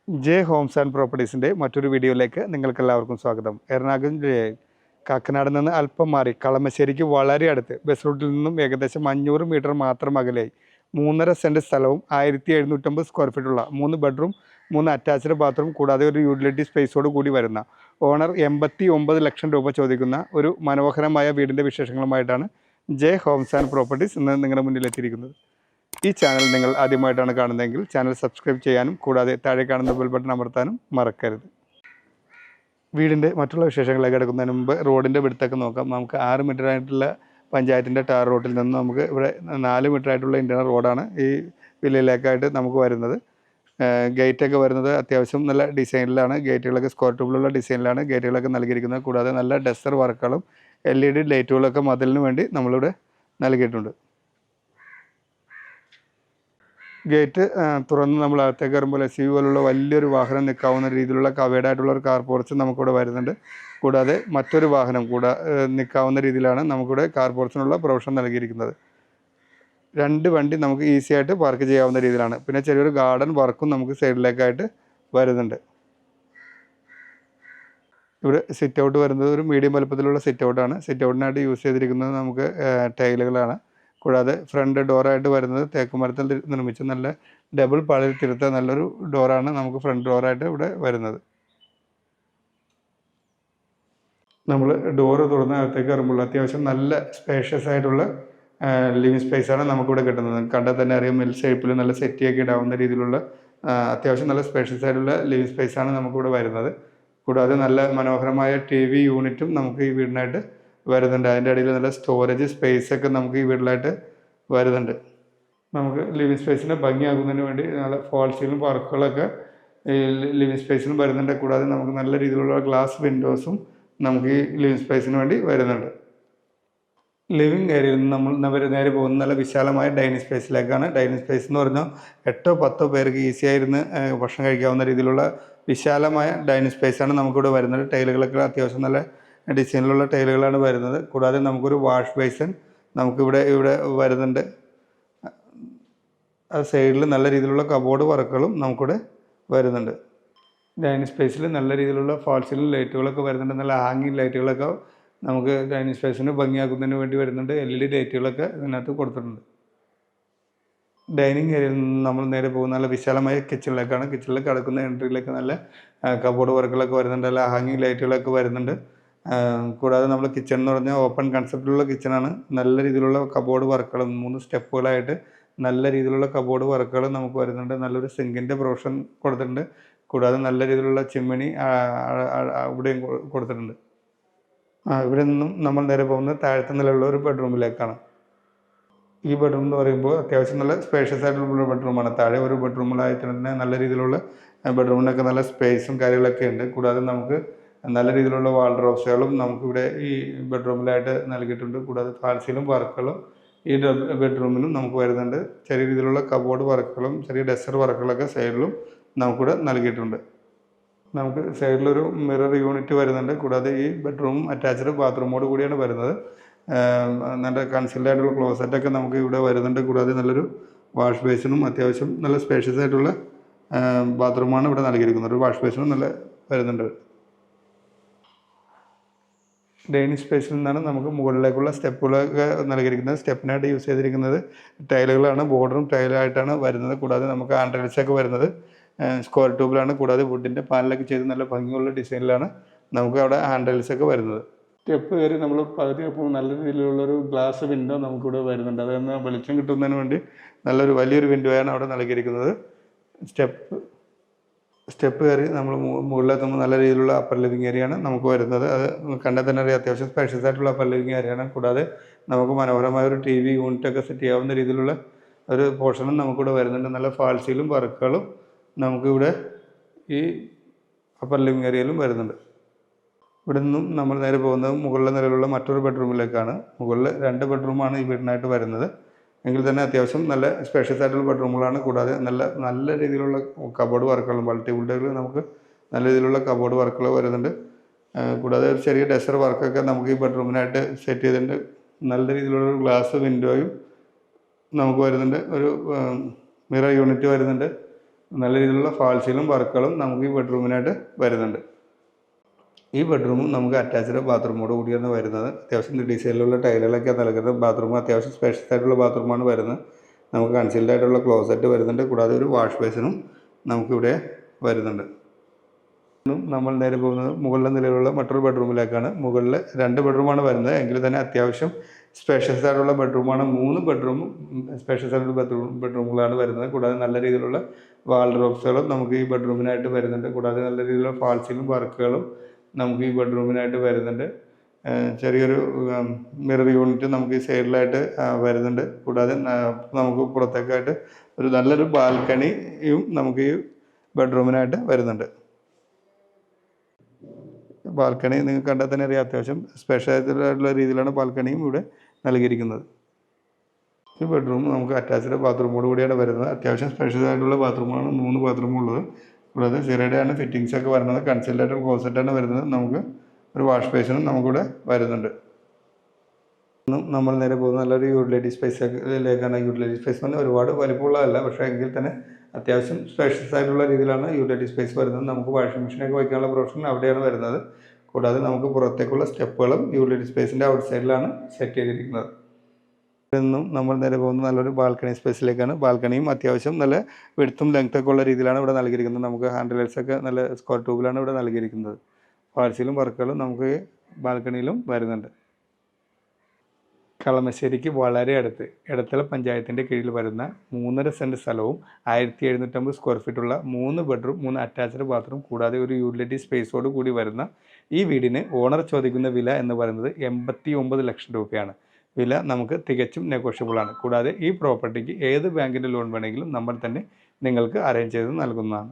J Holmes and പ്രോപ്പർട്ടീസിൻ്റെ മറ്റൊരു വീഡിയോയിലേക്ക് നിങ്ങൾക്കെല്ലാവർക്കും സ്വാഗതം. എറണാകുളം കാക്കനാട് നിന്ന് അല്പം മാറി കളമശ്ശേരിക്ക് വളരെ അടുത്ത് ബസ് റൂട്ടിൽ നിന്നും ഏകദേശം 500 മീറ്റർ മാത്രം അകലെയായി 3.5 സെൻറ്റ് സ്ഥലവും 1750 സ്ക്വയർ ഫീറ്റുള്ള 3 ബെഡ്റൂം 3 അറ്റാച്ച്ഡ് ബാത്റൂം കൂടാതെ ഒരു യൂട്ടിലിറ്റി സ്പേസോട് കൂടി വരുന്ന ഓണർ 89 ലക്ഷം രൂപ ചോദിക്കുന്ന ഒരു മനോഹരമായ വീടിൻ്റെ വിശേഷങ്ങളുമായിട്ടാണ് ജെ ഹോംസ് ആൻഡ് പ്രോപ്പർട്ടീസ് ഇന്ന് നിങ്ങളുടെ മുന്നിലെത്തിയിരിക്കുന്നത്. ഈ ചാനൽ നിങ്ങൾ ആദ്യമായിട്ടാണ് കാണുന്നതെങ്കിൽ ചാനൽ സബ്സ്ക്രൈബ് ചെയ്യാനും കൂടാതെ താഴെ കാണുന്ന ബെൽ ബട്ടൺ അമർത്താനും മറക്കരുത്. വീടിൻ്റെ മറ്റുള്ള വിശേഷങ്ങളിലേക്ക് എടുക്കുന്നതിന് മുമ്പ് റോഡിൻ്റെ വിടുത്തൊക്കെ നോക്കാം. നമുക്ക് 6 മീറ്റർ ആയിട്ടുള്ള പഞ്ചായത്തിൻ്റെ ടാർ റോഡിൽ നിന്ന് നമുക്ക് ഇവിടെ 4 മീറ്റർ ആയിട്ടുള്ള ഇൻ്റർണൽ റോഡാണ് ഈ വില്ലയിലേക്കായിട്ട് നമുക്ക് വരുന്നത്. ഗേറ്റൊക്കെ വരുന്നത് അത്യാവശ്യം നല്ല ഡിസൈനിലാണ്. ഗേറ്റുകളൊക്കെ സ്ക്വയർ ട്യൂബിലുള്ള ഡിസൈനിലാണ് ഗേറ്റുകളൊക്കെ നൽകിയിരിക്കുന്നത്. കൂടാതെ നല്ല ഡസ്റ്റർ വർക്കുകളും LED ലൈറ്റുകളൊക്കെ മതിലിന് വേണ്ടി നമ്മളിവിടെ നൽകിയിട്ടുണ്ട്. ഗേറ്റ് തുറന്ന് നമ്മൾ അകത്തേക്ക് കയറുമ്പോൾ SUV പോലുള്ള വലിയൊരു വാഹനം നിൽക്കാവുന്ന രീതിയിലുള്ള കവേർഡ് ആയിട്ടുള്ള ഒരു കാർ പോർച്ച് നമുക്കിവിടെ വരുന്നുണ്ട്. കൂടാതെ മറ്റൊരു വാഹനം നിൽക്കാവുന്ന രീതിയിലാണ് നമുക്കിവിടെ കാർ പോർച്ചിനുള്ള പ്രൊവിഷൻ നൽകിയിരിക്കുന്നത്. 2 വണ്ടി നമുക്ക് ഈസി ആയിട്ട് പാർക്ക് ചെയ്യാവുന്ന രീതിയിലാണ്. പിന്നെ ചെറിയൊരു ഗാർഡൻ വർക്കും നമുക്ക് സൈഡിലേക്കായിട്ട് വരുന്നുണ്ട്. ഇവിടെ സിറ്റ് ഔട്ട് വരുന്നത് ഒരു മീഡിയം വലുപ്പത്തിലുള്ള സിറ്റ് ഔട്ടാണ്. സിറ്റ് ഔട്ടിനായിട്ട് യൂസ് ചെയ്തിരിക്കുന്നത് നമുക്ക് ടൈലുകളാണ്. കൂടാതെ ഫ്രണ്ട് ഡോറായിട്ട് വരുന്നത് തേക്ക് മരത്തിൽ നിർമ്മിച്ച നല്ല ഡബിൾ പാളിൽ തിരുത്ത നല്ലൊരു ഡോറാണ് നമുക്ക് ഫ്രണ്ട് ഡോറായിട്ട് ഇവിടെ വരുന്നത്. നമ്മൾ ഡോറ് തുറന്ന് അകത്തേക്ക് കയറുമ്പോൾ അത്യാവശ്യം നല്ല സ്പേഷ്യസ് ആയിട്ടുള്ള ലിവിങ് സ്പേസാണ് നമുക്കിവിടെ കിട്ടുന്നത്. കണ്ടാൽ തന്നെ അറിയാം, എൽ ഷേപ്പിൽ നല്ല സെറ്റിയൊക്കെ ഇടാവുന്ന രീതിയിലുള്ള അത്യാവശ്യം നല്ല സ്പേഷ്യസ് ആയിട്ടുള്ള ലിവിങ് സ്പേസാണ് നമുക്കിവിടെ വരുന്നത്. കൂടാതെ നല്ല മനോഹരമായ TV യൂണിറ്റും നമുക്ക് ഈ വീടിനായിട്ട് വരുന്നുണ്ട്. അതിൻ്റെ ഇടയിൽ നല്ല സ്റ്റോറേജ് സ്പേസൊക്കെ നമുക്ക് ഈ വീട്ടിലായിട്ട് വരുന്നുണ്ട്. നമുക്ക് ലിവിങ് സ്പേസിനെ ഭംഗിയാക്കുന്നതിന് വേണ്ടി നല്ല ഫോൾസീലും വർക്കുകളൊക്കെ ഈ ലിവിങ് സ്പേസിനും വരുന്നുണ്ട്. കൂടാതെ നമുക്ക് നല്ല രീതിയിലുള്ള ഗ്ലാസ് വിൻഡോസും നമുക്ക് ഈ ലിവിങ് സ്പേസിന് വേണ്ടി വരുന്നുണ്ട്. ലിവിങ് ഏരിയയിൽ നിന്ന് നമ്മൾ നേരെ പോകുന്ന നല്ല വിശാലമായ ഡൈനിങ് സ്പേസിലേക്കാണ്. ഡൈനിങ് സ്പേസ് എന്ന് പറഞ്ഞാൽ 8-10 പേർക്ക് ഈസി ആയിരുന്ന് ഭക്ഷണം കഴിക്കാവുന്ന രീതിയിലുള്ള വിശാലമായ ഡൈനിങ് സ്പേസാണ് നമുക്കിവിടെ വരുന്നത്. ടൈലുകളൊക്കെ അത്യാവശ്യം നല്ല ഡിസൈനിലുള്ള ടൈലുകളാണ് വരുന്നത്. കൂടാതെ നമുക്കൊരു വാഷ് ബേസിൻ നമുക്കിവിടെ വരുന്നുണ്ട്. ആ സൈഡിൽ നല്ല രീതിയിലുള്ള കബോർഡ് വർക്കുകളും നമുക്കിവിടെ വരുന്നുണ്ട്. ഡൈനിങ് സ്പേസിൽ നല്ല രീതിയിലുള്ള ഫാൾസിലും ലൈറ്റുകളൊക്കെ വരുന്നുണ്ട്. നല്ല ഹാങ്ങിങ് ലൈറ്റുകളൊക്കെ നമുക്ക് ഡൈനിങ് സ്പേസിന് ഭംഗിയാക്കുന്നതിന് വേണ്ടി വരുന്നുണ്ട്. LED ലൈറ്റുകളൊക്കെ ഇതിനകത്ത് കൊടുത്തിട്ടുണ്ട്. ഡൈനിങ് ഏരിയയിൽ നിന്ന് നമ്മൾ നേരെ പോകുന്ന നല്ല വിശാലമായ കിച്ചണിലേക്കാണ്. കിച്ചണിലേക്ക് കിടക്കുന്ന എൻട്രിയിലേക്ക് നല്ല കബോർഡ് വർക്കുകളൊക്കെ വരുന്നുണ്ട്. നല്ല ഹാങ്ങിങ് ലൈറ്റുകളൊക്കെ വരുന്നുണ്ട്. കൂടാതെ നമ്മൾ കിച്ചൺ എന്ന് പറഞ്ഞാൽ ഓപ്പൺ കൺസെപ്റ്റിലുള്ള കിച്ചണാണ്. നല്ല രീതിയിലുള്ള കബോർഡ് വർക്കുകൾ 3 സ്റ്റെപ്പുകളായിട്ട് നല്ല രീതിയിലുള്ള കബോർഡ് വർക്കുകൾ നമുക്ക് വരുന്നുണ്ട്. നല്ലൊരു സിങ്കിൻ്റെ പ്രൊവിഷൻ കൊടുത്തിട്ടുണ്ട്. കൂടാതെ നല്ല രീതിയിലുള്ള ചിമ്മിണി ഇവിടെയും കൊടുത്തിട്ടുണ്ട്. ഇവിടെ നിന്നും നമ്മൾ നേരെ പോകുന്നത് താഴത്തെ നിലയുള്ള ഒരു ബെഡ്റൂമിലേക്കാണ്. ഈ ബെഡ്റൂം എന്ന് പറയുമ്പോൾ അത്യാവശ്യം നല്ല സ്പേഷ്യസ് ആയിട്ടുള്ള ബെഡ്റൂമാണ്. താഴെ ഒരു ബെഡ്റൂമിലായിട്ട് തന്നെ നല്ല രീതിയിലുള്ള ബെഡ്റൂമിനൊക്കെ നല്ല സ്പേസും കാര്യങ്ങളൊക്കെ ഉണ്ട്. കൂടാതെ നമുക്ക് നല്ല രീതിയിലുള്ള വാൾഡ്രോബ്സുകളും നമുക്കിവിടെ ഈ ബെഡ്റൂമിലായിട്ട് നൽകിയിട്ടുണ്ട്. കൂടാതെ ഫാൾസിലും വർക്കുകളും ഈ ബെഡ്റൂമിലും നമുക്ക് വരുന്നുണ്ട്. ചെറിയ രീതിയിലുള്ള കബോർഡ് വർക്കുകളും ചെറിയ ഡസ്റ്റർ വർക്കുകളൊക്കെ സൈഡിലും നമുക്കിവിടെ നൽകിയിട്ടുണ്ട്. നമുക്ക് സൈഡിലൊരു മിറർ യൂണിറ്റ് വരുന്നുണ്ട്. കൂടാതെ ഈ ബെഡ്റൂം അറ്റാച്ച്ഡ് ബാത്റൂമോട് കൂടിയാണ് വരുന്നത്. നല്ല കൺസീൽഡ് ആയിട്ടുള്ള ക്ലോസറ്റൊക്കെ നമുക്ക് ഇവിടെ വരുന്നുണ്ട്. കൂടാതെ നല്ലൊരു വാഷ് ബേസിനും അത്യാവശ്യം നല്ല സ്പേഷ്യസ് ആയിട്ടുള്ള ബാത്റൂമാണ് ഇവിടെ നൽകിയിരിക്കുന്നത്. ഒരു വാഷ് ബേസിനും നല്ല വരുന്നുണ്ട്. ഡൈനിങ് സ്പേസിൽ നിന്നാണ് നമുക്ക് മുകളിലേക്കുള്ള സ്റ്റെപ്പുകളൊക്കെ നൽകിയിരിക്കുന്നത്. സ്റ്റെപ്പിനായിട്ട് യൂസ് ചെയ്തിരിക്കുന്നത് ടൈലുകളാണ്. ബോർഡറും ടൈലായിട്ടാണ് വരുന്നത്. കൂടാതെ നമുക്ക് ഹാൻഡ് റെയിൽസൊക്കെ വരുന്നത് സ്ക്വയർ ട്യൂബിലാണ്. കൂടാതെ വുഡിൻ്റെ പാനലൊക്കെ ചെയ്ത് നല്ല ഭംഗിയുള്ള ഡിസൈനിലാണ് നമുക്ക് അവിടെ ഹാൻഡ് റെയിൽസൊക്കെ വരുന്നത്. സ്റ്റെപ്പ് കയറി നമ്മൾ പകുതി അപ്പോൾ നല്ല രീതിയിലുള്ളൊരു ഗ്ലാസ് വിൻഡോ നമുക്കിവിടെ വരുന്നുണ്ട്. അതെന്ന് വെളിച്ചം കിട്ടുന്നതിന് വേണ്ടി വലിയൊരു വിൻഡോയാണ് അവിടെ നൽകിയിരിക്കുന്നത്. സ്റ്റെപ്പ് കയറി നമ്മൾ മുകളിലെത്തുമ്പോൾ നല്ല രീതിയിലുള്ള അപ്പർ ലിവിങ് ഏരിയയാണ് നമുക്ക് വരുന്നത്. അത് കണ്ടാൽ തന്നെ അറിയാം, അത്യാവശ്യം സ്പേഷ്യസ് ആയിട്ടുള്ള അപ്പർ ലിവിങ് ഏരിയയാണ്. കൂടാതെ നമുക്ക് മനോഹരമായ ഒരു TV യൂണിറ്റൊക്കെ സെറ്റ് ചെയ്യാവുന്ന രീതിയിലുള്ള ഒരു പോർഷനും നമുക്കിവിടെ വരുന്നുണ്ട്. നല്ല ഫാൾസിലും വർക്കുകളും നമുക്കിവിടെ ഈ അപ്പർ ലിവിങ് ഏരിയയിലും വരുന്നുണ്ട്. ഇവിടെ നിന്നും നമ്മൾ നേരെ പോകുന്നത് മുകളിലെ നിലയിലുള്ള മറ്റൊരു ബെഡ്റൂമിലേക്കാണ്. മുകളിൽ 2 ബെഡ്റൂമാണ് ഈ വീടിനായിട്ട് വരുന്നത്. എങ്കിൽ തന്നെ അത്യാവശ്യം നല്ല സ്പേഷ്യസ് ആയിട്ടുള്ള ബെഡ്റൂമുകളാണ്. കൂടാതെ നല്ല രീതിയിലുള്ള കബോർഡ് വർക്കുകളും മൾട്ടിവുഡുകൾ നമുക്ക് നല്ല രീതിയിലുള്ള കബോർഡ് വർക്കുകൾ വരുന്നുണ്ട്. കൂടാതെ ഒരു ചെറിയ ഡസ്റ്റർ വർക്കൊക്കെ നമുക്ക് ഈ ബെഡ്റൂമിനായിട്ട് സെറ്റ് ചെയ്തിട്ടുണ്ട്. നല്ല രീതിയിലുള്ള ഒരു ഗ്ലാസ് വിൻഡോയും നമുക്ക് വരുന്നുണ്ട്. ഒരു മിറർ യൂണിറ്റ് വരുന്നുണ്ട്. നല്ല രീതിയിലുള്ള ഫാൾ സീലും വർക്കുകളും നമുക്ക് ഈ ബെഡ്റൂമിനായിട്ട് വരുന്നുണ്ട്. ഈ ബെഡ്റൂമും നമുക്ക് അറ്റാച്ച്ഡ് ബാത്റൂമോട് കൂടിയാണ് വരുന്നത്. അത്യാവശ്യം ഡിസൈനിലുള്ള ടൈലുകളൊക്കെ നൽകുന്നത്. ബാത്റൂം അത്യാവശ്യം സ്പേഷ്യസ് ആയിട്ടുള്ള ബാത്റൂമാണ് വരുന്നത്. നമുക്ക് കൺസീൽഡ് ആയിട്ടുള്ള ക്ലോസറ്റ് വരുന്നുണ്ട്. കൂടാതെ ഒരു വാഷ് ബേസിനും നമുക്കിവിടെ വരുന്നുണ്ട്. നമ്മൾ നേരെ പോകുന്നത് മുകളിലെ നിലയിലുള്ള മറ്റൊരു ബെഡ്റൂമിലേക്കാണ്. മുകളിൽ 2 ബെഡ്റൂമാണ് വരുന്നത്. എങ്കിൽ തന്നെ അത്യാവശ്യം സ്പേഷ്യസ് ആയിട്ടുള്ള ബെഡ്റൂമാണ്. 3 ബെഡ്റൂമും സ്പേഷ്യസ് ആയിട്ടുള്ള ബെഡ്റൂമുകളാണ് വരുന്നത്. കൂടാതെ നല്ല രീതിയിലുള്ള വാൾഡ്രോബ്സുകളും നമുക്ക് ഈ ബെഡ്റൂമിനായിട്ട് വരുന്നുണ്ട്. കൂടാതെ നല്ല രീതിയിലുള്ള ഫാൾ സീലിംഗ് വർക്കുകളും നമുക്ക് ഈ ബെഡ്റൂമിനായിട്ട് വരുന്നുണ്ട്. ചെറിയൊരു മിറർ യൂണിറ്റ് നമുക്ക് ഈ സൈഡിലായിട്ട് വരുന്നുണ്ട്. കൂടാതെ നമുക്ക് പുറത്തേക്കായിട്ട് ഒരു നല്ലൊരു ബാൽക്കണിയും നമുക്ക് ഈ ബെഡ്റൂമിനായിട്ട് വരുന്നുണ്ട്. ബാൽക്കണി നിങ്ങൾക്ക് കണ്ടാൽ തന്നെ അറിയാം, അത്യാവശ്യം സ്പെഷ്യലായിട്ടുള്ള രീതിയിലാണ് ബാൽക്കണിയും ഇവിടെ നൽകിയിരിക്കുന്നത്. ഈ ബെഡ്റൂം നമുക്ക് അറ്റാച്ച്ഡ് ബാത്റൂമോട് കൂടിയാണ് വരുന്നത്. അത്യാവശ്യം സ്പെഷ്യൽ ആയിട്ടുള്ള ബാത്റൂമാണ്, 3 ബാത്റൂം ഉള്ളത്. കൂടാതെ സിറയുടെയാണ് ഫിറ്റിങ്സ് ഒക്കെ വരുന്നത്. കൺസീൽഡ് ആയിട്ടുള്ള ക്ലോസറ്റാണ് വരുന്നത്. നമുക്ക് ഒരു വാഷ് ബേസിനും നമുക്കിവിടെ വരുന്നുണ്ട്. നമ്മൾ നേരെ പോകുന്ന നല്ലൊരു യൂട്ടിലിറ്റി സ്പേസിലേക്കാണ്. യൂട്ടിലിറ്റി സ്പേസ് പറഞ്ഞാൽ ഒരുപാട് വലിപ്പമുള്ളതല്ല, പക്ഷേ എങ്കിൽ തന്നെ അത്യാവശ്യം സ്പേഷ്യസ് ആയിട്ടുള്ള രീതിയിലാണ് യൂട്ടിലിറ്റി സ്പേസ് വരുന്നത്. നമുക്ക് വാഷിംഗ് മെഷീനൊക്കെ വയ്ക്കാനുള്ള പ്രൊവിഷൻ അവിടെയാണ് വരുന്നത്. കൂടാതെ നമുക്ക് പുറത്തേക്കുള്ള സ്റ്റെപ്പുകളും യൂട്ടിലിറ്റി സ്പേസിൻ്റെ ഔട്ട് സൈഡിലാണ് സെറ്റ് ചെയ്തിരിക്കുന്നത്. നിന്നും നമ്മൾ നേരെ പോകുന്നത് നല്ലൊരു ബാൽക്കണി സ്പേസിലേക്കാണ്. ബാൽക്കണിയും അത്യാവശ്യം നല്ല വിഡ്ത്തും ലെങ്ത്തൊക്കെ ഉള്ള രീതിയിലാണ് ഇവിടെ നൽകിയിരിക്കുന്നത്. നമുക്ക് ഹാൻഡിൽ ലൈറ്റ്സൊക്കെ നല്ല സ്ക്വയർ ട്യൂബിലാണ് ഇവിടെ നൽകിയിരിക്കുന്നത്. ഫാൾസിലും വർക്കുകളും നമുക്ക് ബാൽക്കണിയിലും വരുന്നുണ്ട്. കളമശ്ശേരിക്ക് വളരെ അടുത്ത് എടത്തല പഞ്ചായത്തിൻ്റെ കീഴിൽ വരുന്ന 3.5 സെൻറ്റ് സ്ഥലവും 1750 സ്ക്വയർ ഫീറ്റുള്ള 3 ബെഡ്റൂം 3 അറ്റാച്ച്ഡ് ബാത്റൂം കൂടാതെ ഒരു യൂട്ടിലിറ്റി സ്പേസോട് കൂടി വരുന്ന ഈ വീടിന് ഓണർ ചോദിക്കുന്ന വില എന്ന് പറയുന്നത് 89 ലക്ഷം രൂപയാണ്. വില നമുക്ക് തികച്ചും നെഗോഷ്യബിളാണ്. കൂടാതെ ഈ പ്രോപ്പർട്ടിക്ക് ഏത് ബാങ്കിൻ്റെ ലോൺ വേണമെങ്കിലും നമ്മൾ തന്നെ നിങ്ങൾക്ക് അറേഞ്ച് ചെയ്ത് നൽകുന്നതാണ്.